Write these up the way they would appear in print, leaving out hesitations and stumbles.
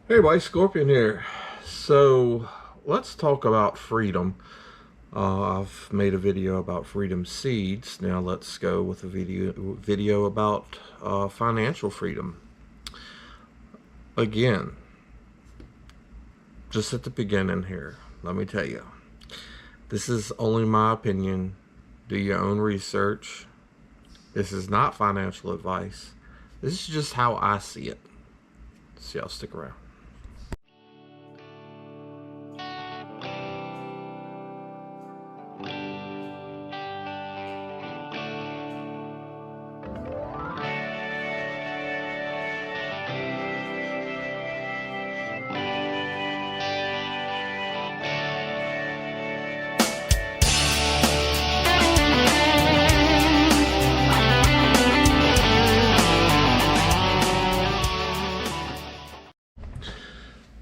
Hey everybody, Scorpion here. So let's talk about freedom. I've made a video about freedom seeds. Now let's go with a video about financial freedom. Again, just at the beginning here, let me tell you, this is only my opinion. Do your own research. This is not financial advice. This is just how I see it. So y'all stick around.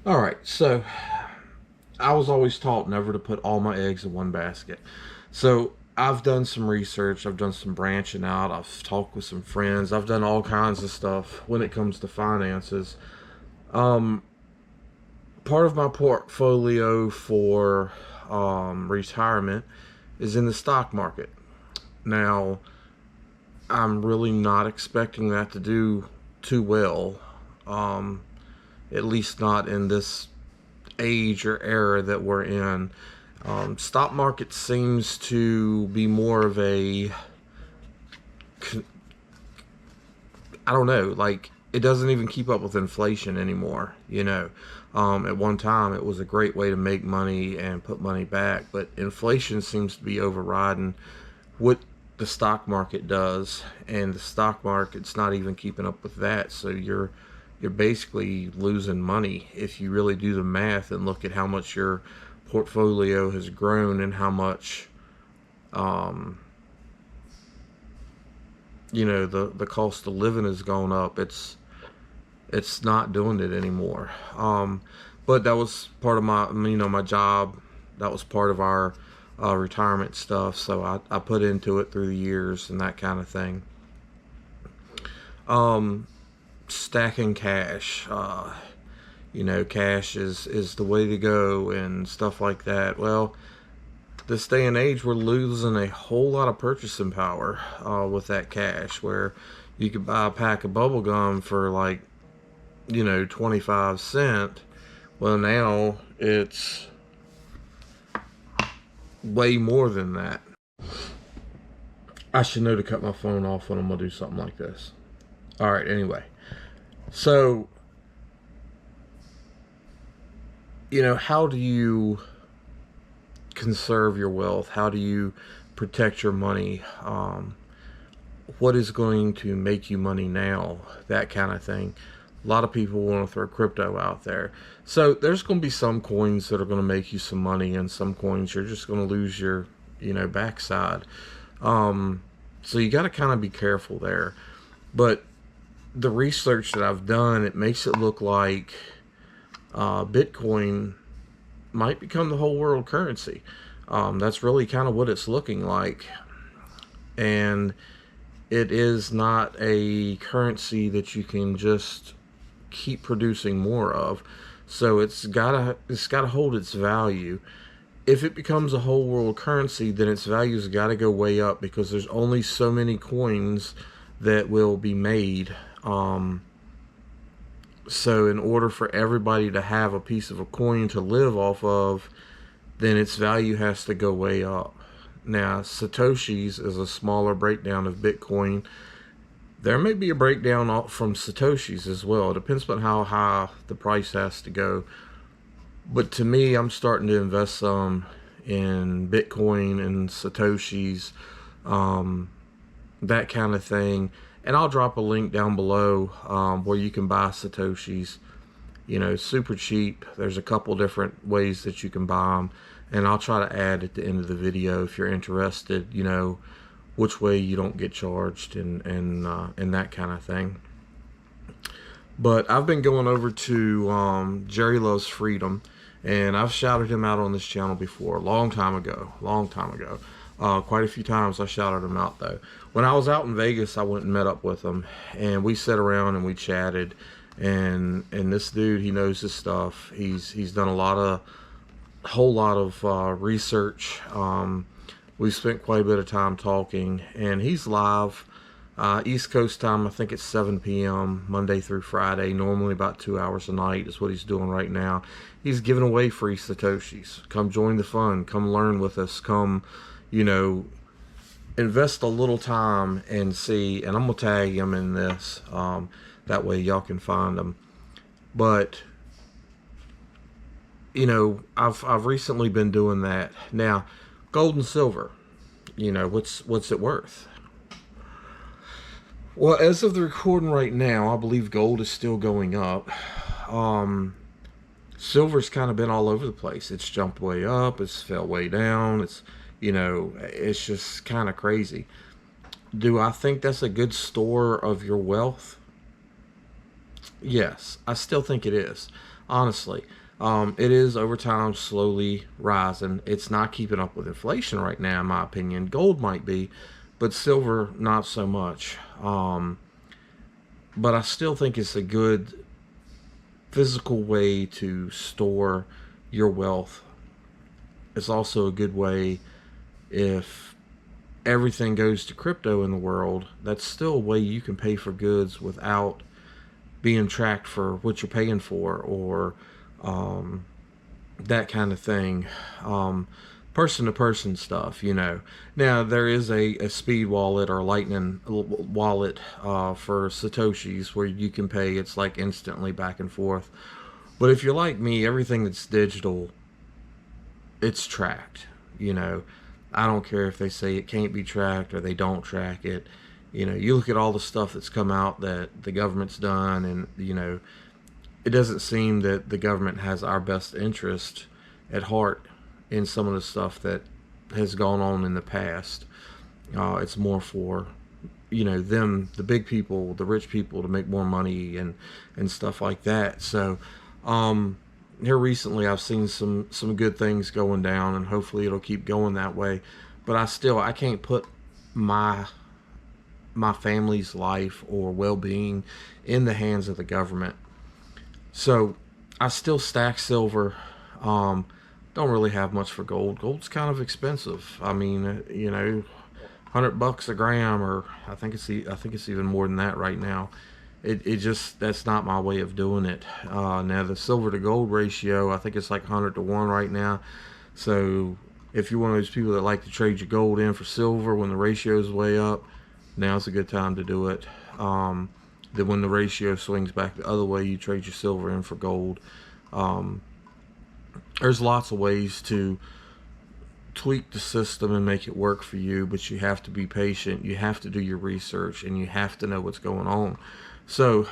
All right, so I was always taught never to put all my eggs in one basket. So I've done some research, I've done some branching out, I've talked with some friends, I've done all kinds of stuff when it comes to finances. Um, Part of my portfolio for retirement is in the stock market. Now, I'm really not expecting that to do too well, at least not in this age or era that we're in. Stock market seems to be more of a, I don't know, like it doesn't even keep up with inflation anymore. At one time it was a great way to make money and put money back, but inflation seems to be overriding what the stock market does, and the stock market's not even keeping up with that. So you're basically losing money if you really do the math and look at how much your portfolio has grown and how much the cost of living has gone up. It's not doing it anymore. But that was part of my job. That was part of our retirement stuff, so I put into it through the years and that kind of thing. Stacking cash, cash is the way to go and stuff like that. Well, this day and age, we're losing a whole lot of purchasing power with that cash, where you could buy a pack of bubble gum for 25 cents. Well, now it's way more than that. I should know to cut my phone off when I'm gonna do something like this. All right, anyway. So, how do you conserve your wealth? How do you protect your money? What is going to make you money now? That kind of thing. A lot of people want to throw crypto out there. So there's going to be some coins that are going to make you some money, and some coins you're just going to lose your, backside. So you got to kind of be careful there. But the research that I've done, it makes it look like Bitcoin might become the whole world currency. That's really kind of what it's looking like. And it is not a currency that you can just keep producing more of. So it's gotta hold its value. If it becomes a whole world currency, then its value's got to go way up, because there's only so many coins that will be made. So in order for everybody to have a piece of a coin to live off of, then its value has to go way up. Now, Satoshis is a smaller breakdown of Bitcoin. There may be a breakdown from Satoshis as well. It depends on how high the price has to go. But to me, I'm starting to invest some in Bitcoin and Satoshis, that kind of thing. And I'll drop a link down below where you can buy Satoshis, super cheap. There's a couple different ways that you can buy them, and I'll try to add at the end of the video, if you're interested, which way you don't get charged and that kind of thing. But I've been going over to Jerry Loves Freedom, and I've shouted him out on this channel before, a long time ago. Quite a few times I shouted him out, though. When I was out in Vegas, I went and met up with him, and we sat around and we chatted, And this dude, he knows his stuff. He's done a whole lot of research. We've spent quite a bit of time talking, and he's live East Coast time. I think it's 7 p.m. Monday through Friday. Normally about 2 hours a night is what he's doing right now. He's giving away free Satoshis. Come join the fun. Come learn with us. Come, you know, invest a little time and see. And I'm gonna tag him in this. That way y'all can find him. But I've recently been doing that. Now, gold and silver, what's it worth? Well, as of the recording right now, I believe gold is still going up. Silver's kind of been all over the place. It's jumped way up, it's fell way down. It's just kind of crazy. Do I think that's a good store of your wealth? Yes, I still think it is. Honestly, it is over time slowly rising. It's not keeping up with inflation right now, in my opinion. Gold might be, but silver not so much. But I still think it's a good physical way to store your wealth. It's also a good way, if everything goes to crypto in the world, that's still a way you can pay for goods without being tracked for what you're paying for, or that kind of thing. Person to person stuff, Now, there is a speed wallet or lightning wallet for Satoshis where you can pay. It's like instantly back and forth. But if you're like me, everything that's digital, it's tracked. I don't care if they say it can't be tracked or they don't track it. You look at all the stuff that's come out that the government's done, and it doesn't seem that the government has our best interest at heart in some of the stuff that has gone on in the past. It's more for them, the big people, the rich people, to make more money and stuff like that. So here recently I've seen some good things going down, and hopefully it'll keep going that way. But I can't put my family's life or well-being in the hands of the government. So I still stack silver. Don't really have much for gold. Gold's kind of expensive. I mean, $100 a gram, or I think it's even more than that right now. It just, that's not my way of doing it. Now the silver to gold ratio, I think it's like 100 to 1 right now. So if you're one of those people that like to trade your gold in for silver when the ratio is way up, now's a good time to do it. Then when the ratio swings back the other way, you trade your silver in for gold. There's lots of ways to tweak the system and make it work for you, but you have to be patient. You have to do your research, and you have to know what's going on. So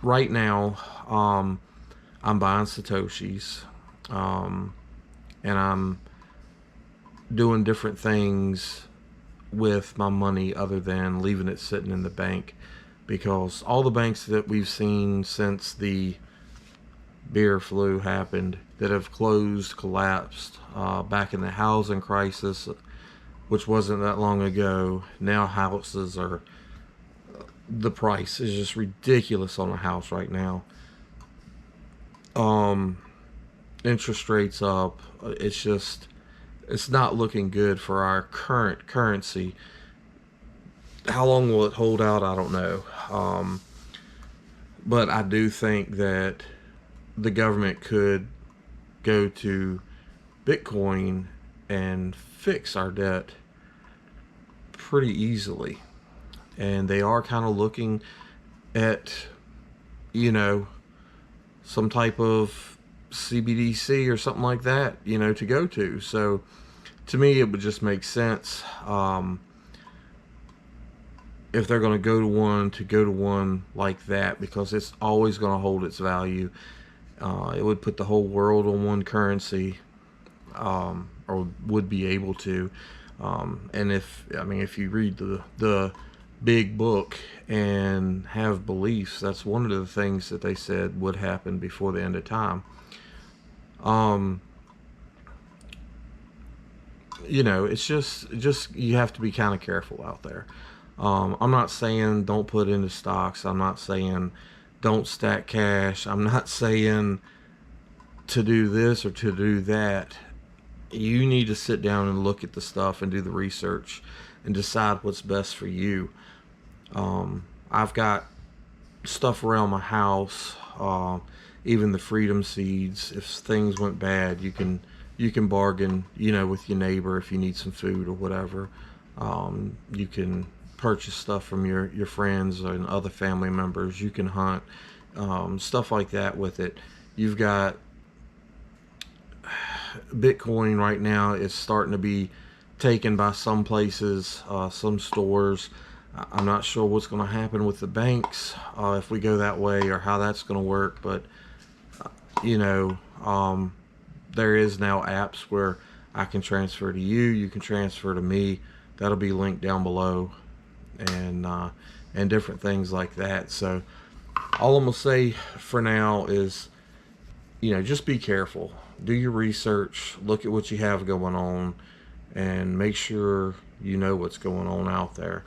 right now, I'm buying Satoshis, and I'm doing different things with my money other than leaving it sitting in the bank, because all the banks that we've seen since the beer flu happened that have closed, collapsed, back in the housing crisis, which wasn't that long ago. Now houses are, the price is just ridiculous on a house right now. Interest rates up. It's not looking good for our current currency. How long will it hold out? I don't know. But I do think that the government could go to Bitcoin and fix our debt pretty easily. And they are kind of looking at, some type of CBDC or something like that, to go to. So to me, it would just make sense, if they're going to go to one like that, because it's always going to hold its value. It would put the whole world on one currency, or would be able to. And if you read the big book and have beliefs, that's one of the things that they said would happen before the end of time. It's just you have to be kind of careful out there. I'm not saying don't put into stocks. I'm not saying don't stack cash. I'm not saying to do this or to do that. You need to sit down and look at the stuff and do the research and decide what's best for you. I've got stuff around my house, even the freedom seeds. If things went bad, you can bargain, with your neighbor if you need some food or whatever. You can purchase stuff from your friends and other family members. You can hunt, stuff like that with it. You've got Bitcoin right now is starting to be taken by some places, some stores. I'm not sure what's going to happen with the banks if we go that way, or how that's going to work. But you know, there is now apps where I can transfer to you, you can transfer to me. That'll be linked down below, and different things like that. So all I'm gonna say for now is, just be careful. Do your research. Look at what you have going on, and make sure you know what's going on out there.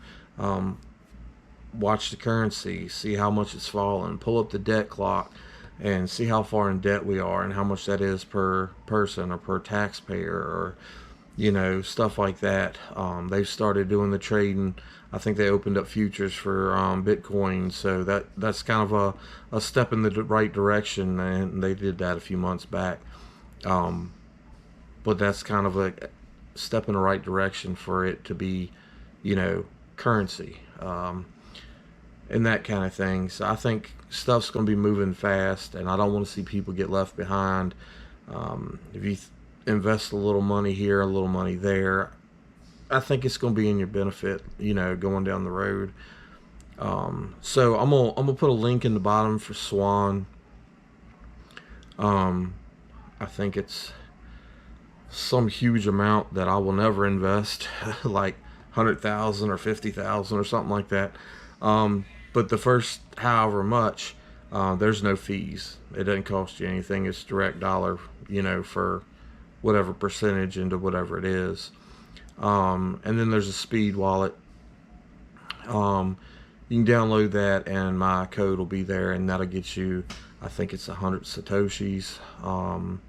Watch the currency, see how much it's fallen. Pull up the debt clock and see how far in debt we are and how much that is per person or per taxpayer, or stuff like that. They've started doing the trading. I think they opened up futures for Bitcoin, so that's kind of a step in the right direction, and they did that a few months back. But that's kind of a step in the right direction for it to be, currency, and that kind of thing. So I think stuff's going to be moving fast, and I don't want to see people get left behind. If you invest a little money here, a little money there, I think it's going to be in your benefit, going down the road. So I'm gonna put a link in the bottom for Swan. I think it's some huge amount that I will never invest, like 100,000 or 50,000 or something like that. But the first however much, there's no fees. It doesn't cost you anything. It's direct dollar, for whatever percentage into whatever it is. And then there's a speed wallet. You can download that, and my code will be there, and that'll get you, I think it's 100 Satoshis on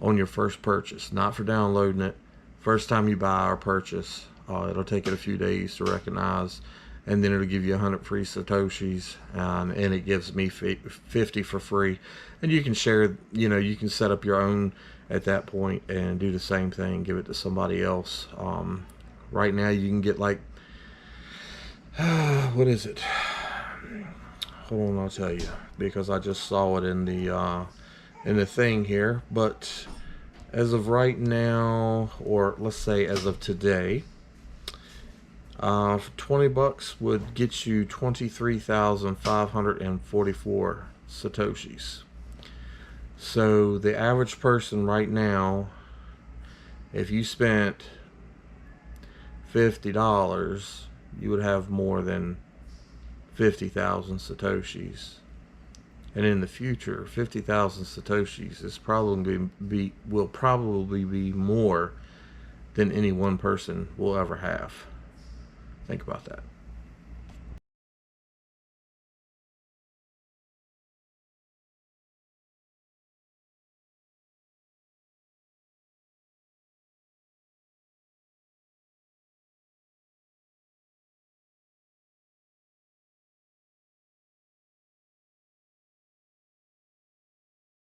your first purchase. Not for downloading it. First time you buy or purchase, it'll take it a few days to recognize, and then it'll give you 100 free Satoshis, and it gives me 50 for free. And you can share, you can set up your own at that point and do the same thing, give it to somebody else. Right now you can get like, what is it? Hold on, I'll tell you, because I just saw it in the thing here. But as of right now, or let's say as of today, for $20 would get you 23,544 Satoshis. So the average person right now, if you spent $50, you would have more than 50,000 Satoshis. And in the future, 50,000 Satoshis is will probably be more than any one person will ever have. Think about that.